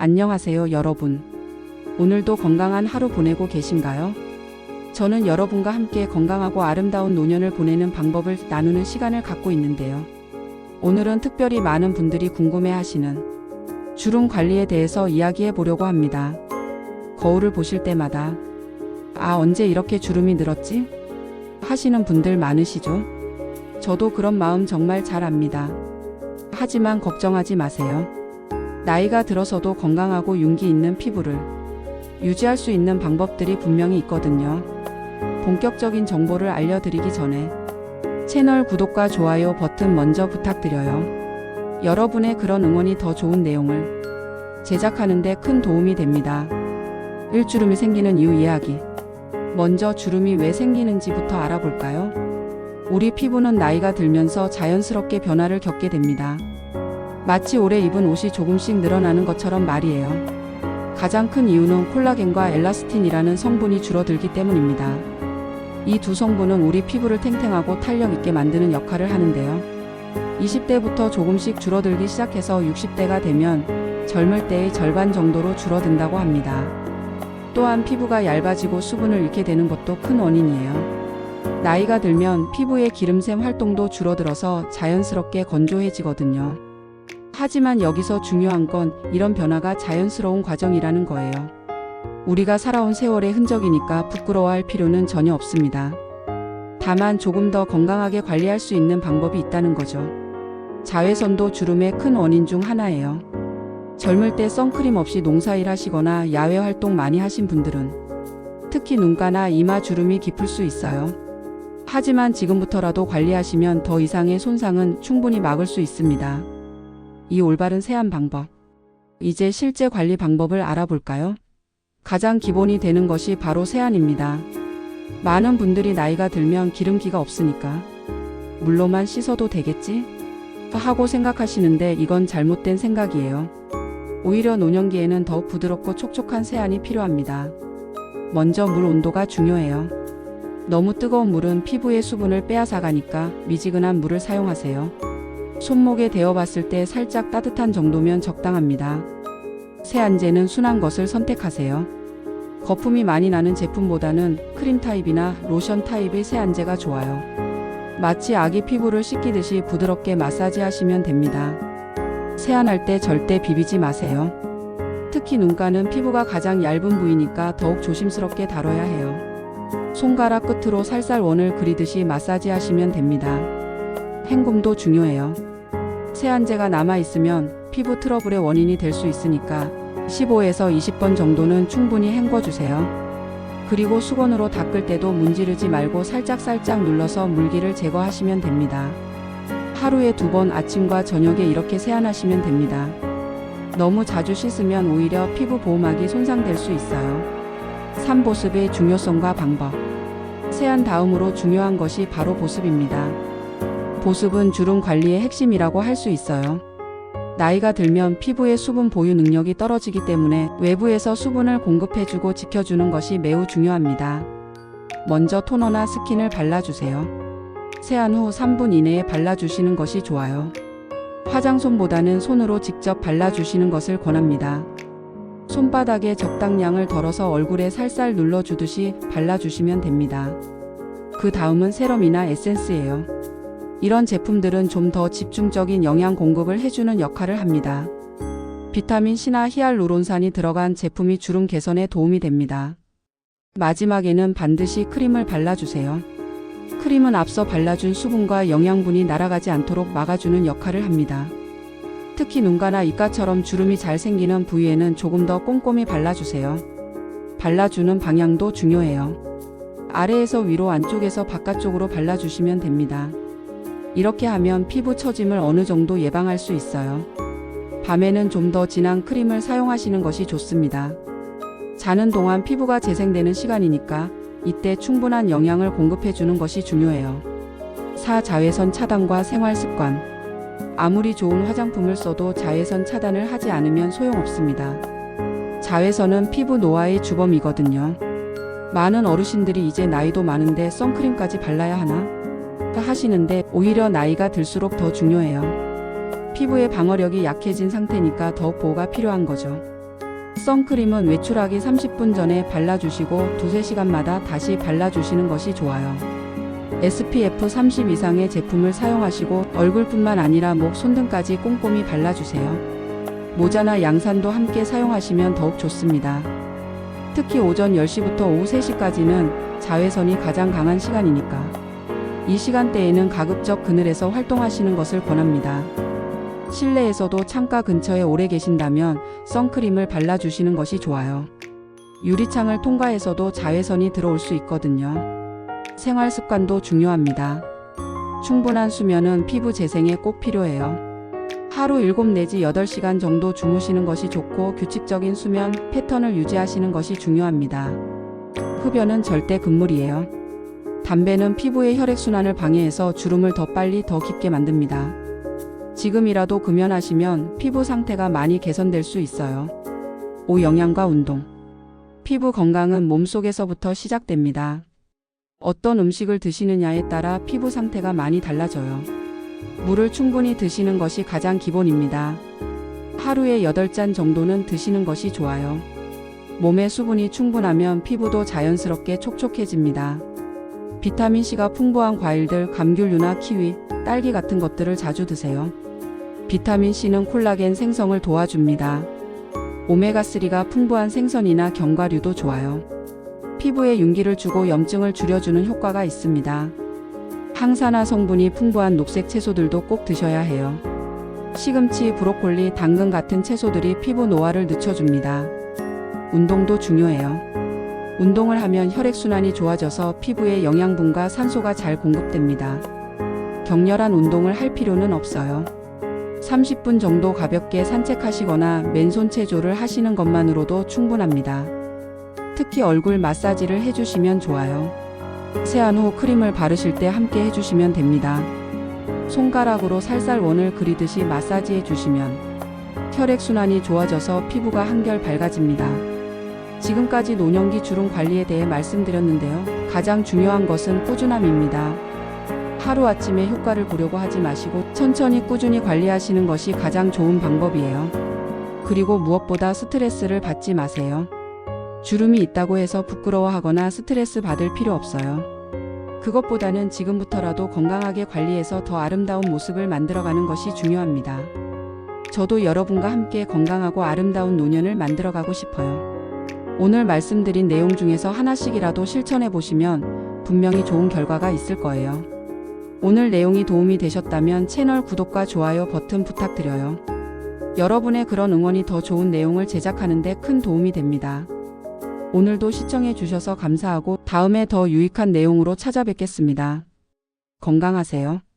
안녕하세요, 여러분. 오늘도 건강한 하루 보내고 계신가요? 저는 여러분과 함께 건강하고 아름다운 노년을 보내는 방법을 나누는 시간을 갖고 있는데요. 오늘은 특별히 많은 분들이 궁금해하시는 주름 관리에 대해서 이야기해 보려고 합니다. 거울을 보실 때마다 언제 이렇게 주름이 늘었지? 하시는 분들 많으시죠? 저도 그런 마음 정말 잘 압니다. 하지만 걱정하지 마세요. 나이가 들어서도 건강하고 윤기 있는 피부를 유지할 수 있는 방법들이 분명히 있거든요. 본격적인 정보를 알려드리기 전에 채널 구독과 좋아요 버튼 먼저 부탁드려요. 여러분의 그런 응원이 더 좋은 내용을 제작하는 데 큰 도움이 됩니다. 일주름이 생기는 이유 이야기. 먼저 주름이 왜 생기는지부터 알아볼까요? 우리 피부는 나이가 들면서 자연스럽게 변화를 겪게 됩니다. 마치 오래 입은 옷이 조금씩 늘어나는 것처럼 말이에요. 가장 큰 이유는 콜라겐과 엘라스틴이라는 성분이 줄어들기 때문입니다. 이 두 성분은 우리 피부를 탱탱하고 탄력 있게 만드는 역할을 하는데요. 20대부터 조금씩 줄어들기 시작해서 60대가 되면 젊을 때의 절반 정도로 줄어든다고 합니다. 또한 피부가 얇아지고 수분을 잃게 되는 것도 큰 원인이에요. 나이가 들면 피부의 기름샘 활동도 줄어들어서 자연스럽게 건조해지거든요. 하지만 여기서 중요한 건 이런 변화가 자연스러운 과정이라는 거예요. 우리가 살아온 세월의 흔적이니까 부끄러워할 필요는 전혀 없습니다. 다만 조금 더 건강하게 관리할 수 있는 방법이 있다는 거죠. 자외선도 주름의 큰 원인 중 하나예요. 젊을 때 선크림 없이 농사일 하시거나 야외 활동 많이 하신 분들은 특히 눈가나 이마 주름이 깊을 수 있어요. 하지만 지금부터라도 관리하시면 더 이상의 손상은 충분히 막을 수 있습니다. 이 올바른 세안 방법. 이제 실제 관리 방법을 알아볼까요? 가장 기본이 되는 것이 바로 세안입니다. 많은 분들이 나이가 들면 기름기가 없으니까 물로만 씻어도 되겠지? 하고 생각하시는데 이건 잘못된 생각이에요. 오히려 노년기에는 더욱 부드럽고 촉촉한 세안이 필요합니다. 먼저 물 온도가 중요해요. 너무 뜨거운 물은 피부의 수분을 빼앗아가니까 미지근한 물을 사용하세요. 손목에 대어봤을 때 살짝 따뜻한 정도면 적당합니다. 세안제는 순한 것을 선택하세요. 거품이 많이 나는 제품보다는 크림 타입이나 로션 타입의 세안제가 좋아요. 마치 아기 피부를 씻기듯이 부드럽게 마사지 하시면 됩니다. 세안할 때 절대 비비지 마세요. 특히 눈가는 피부가 가장 얇은 부위니까 더욱 조심스럽게 다뤄야 해요. 손가락 끝으로 살살 원을 그리듯이 마사지 하시면 됩니다. 헹굼도 중요해요. 세안제가 남아있으면 피부 트러블의 원인이 될 수 있으니까 15에서 20번 정도는 충분히 헹궈주세요. 그리고 수건으로 닦을 때도 문지르지 말고 살짝살짝 눌러서 물기를 제거하시면 됩니다. 하루에 2번 아침과 저녁에 이렇게 세안하시면 됩니다. 너무 자주 씻으면 오히려 피부 보호막이 손상될 수 있어요. 3보습의 중요성과 방법. 세안 다음으로 중요한 것이 바로 보습입니다. 보습은 주름 관리의 핵심이라고 할 수 있어요. 나이가 들면 피부의 수분 보유 능력이 떨어지기 때문에 외부에서 수분을 공급해주고 지켜주는 것이 매우 중요합니다. 먼저 토너나 스킨을 발라주세요. 세안 후 3분 이내에 발라주시는 것이 좋아요. 화장솜보다는 손으로 직접 발라주시는 것을 권합니다. 손바닥에 적당량을 덜어서 얼굴에 살살 눌러주듯이 발라주시면 됩니다. 그 다음은 세럼이나 에센스예요. 이런 제품들은 좀 더 집중적인 영양 공급을 해주는 역할을 합니다. 비타민C나 히알루론산이 들어간 제품이 주름 개선에 도움이 됩니다. 마지막에는 반드시 크림을 발라주세요. 크림은 앞서 발라준 수분과 영양분이 날아가지 않도록 막아주는 역할을 합니다. 특히 눈가나 입가처럼 주름이 잘 생기는 부위에는 조금 더 꼼꼼히 발라주세요. 발라주는 방향도 중요해요. 아래에서 위로, 안쪽에서 바깥쪽으로 발라주시면 됩니다. 이렇게 하면 피부 처짐을 어느 정도 예방할 수 있어요. 밤에는 좀 더 진한 크림을 사용하시는 것이 좋습니다. 자는 동안 피부가 재생되는 시간이니까 이때 충분한 영양을 공급해주는 것이 중요해요. 4. 자외선 차단과 생활습관. 아무리 좋은 화장품을 써도 자외선 차단을 하지 않으면 소용없습니다. 자외선은 피부 노화의 주범이거든요. 많은 어르신들이 이제 나이도 많은데 선크림까지 발라야 하나? 하시는데 오히려 나이가 들수록 더 중요해요. 피부의 방어력이 약해진 상태니까 더욱 보호가 필요한 거죠. 선크림은 외출하기 30분 전에 발라주시고 두세 시간마다 다시 발라주시는 것이 좋아요. SPF 30 이상의 제품을 사용하시고 얼굴뿐만 아니라 목, 손등까지 꼼꼼히 발라주세요. 모자나 양산도 함께 사용하시면 더욱 좋습니다. 특히 오전 10시부터 오후 3시까지는 자외선이 가장 강한 시간이니까 이 시간대에는 가급적 그늘에서 활동하시는 것을 권합니다. 실내에서도 창가 근처에 오래 계신다면 선크림을 발라주시는 것이 좋아요. 유리창을 통과해서도 자외선이 들어올 수 있거든요. 생활 습관도 중요합니다. 충분한 수면은 피부 재생에 꼭 필요해요. 하루 7 내지 8시간 정도 주무시는 것이 좋고 규칙적인 수면 패턴을 유지하시는 것이 중요합니다. 흡연은 절대 금물이에요. 담배는 피부의 혈액순환을 방해해서 주름을 더 빨리 더 깊게 만듭니다. 지금이라도 금연하시면 피부 상태가 많이 개선될 수 있어요. 5. 영양과 운동. 피부 건강은 몸속에서부터 시작됩니다. 어떤 음식을 드시느냐에 따라 피부 상태가 많이 달라져요. 물을 충분히 드시는 것이 가장 기본입니다. 하루에 8잔 정도는 드시는 것이 좋아요. 몸에 수분이 충분하면 피부도 자연스럽게 촉촉해집니다. 비타민C가 풍부한 과일들, 감귤류나 키위, 딸기 같은 것들을 자주 드세요. 비타민C는 콜라겐 생성을 도와줍니다. 오메가3가 풍부한 생선이나 견과류도 좋아요. 피부에 윤기를 주고 염증을 줄여주는 효과가 있습니다. 항산화 성분이 풍부한 녹색 채소들도 꼭 드셔야 해요. 시금치, 브로콜리, 당근 같은 채소들이 피부 노화를 늦춰줍니다. 운동도 중요해요. 운동을 하면 혈액순환이 좋아져서 피부에 영양분과 산소가 잘 공급됩니다. 격렬한 운동을 할 필요는 없어요. 30분 정도 가볍게 산책하시거나 맨손 체조를 하시는 것만으로도 충분합니다. 특히 얼굴 마사지를 해주시면 좋아요. 세안 후 크림을 바르실 때 함께 해주시면 됩니다. 손가락으로 살살 원을 그리듯이 마사지해 주시면 혈액순환이 좋아져서 피부가 한결 밝아집니다. 지금까지 노년기 주름 관리에 대해 말씀드렸는데요. 가장 중요한 것은 꾸준함입니다. 하루아침에 효과를 보려고 하지 마시고 천천히 꾸준히 관리하시는 것이 가장 좋은 방법이에요. 그리고 무엇보다 스트레스를 받지 마세요. 주름이 있다고 해서 부끄러워하거나 스트레스 받을 필요 없어요. 그것보다는 지금부터라도 건강하게 관리해서 더 아름다운 모습을 만들어가는 것이 중요합니다. 저도 여러분과 함께 건강하고 아름다운 노년을 만들어가고 싶어요. 오늘 말씀드린 내용 중에서 하나씩이라도 실천해 보시면 분명히 좋은 결과가 있을 거예요. 오늘 내용이 도움이 되셨다면 채널 구독과 좋아요 버튼 부탁드려요. 여러분의 그런 응원이 더 좋은 내용을 제작하는 데 큰 도움이 됩니다. 오늘도 시청해 주셔서 감사하고 다음에 더 유익한 내용으로 찾아뵙겠습니다. 건강하세요.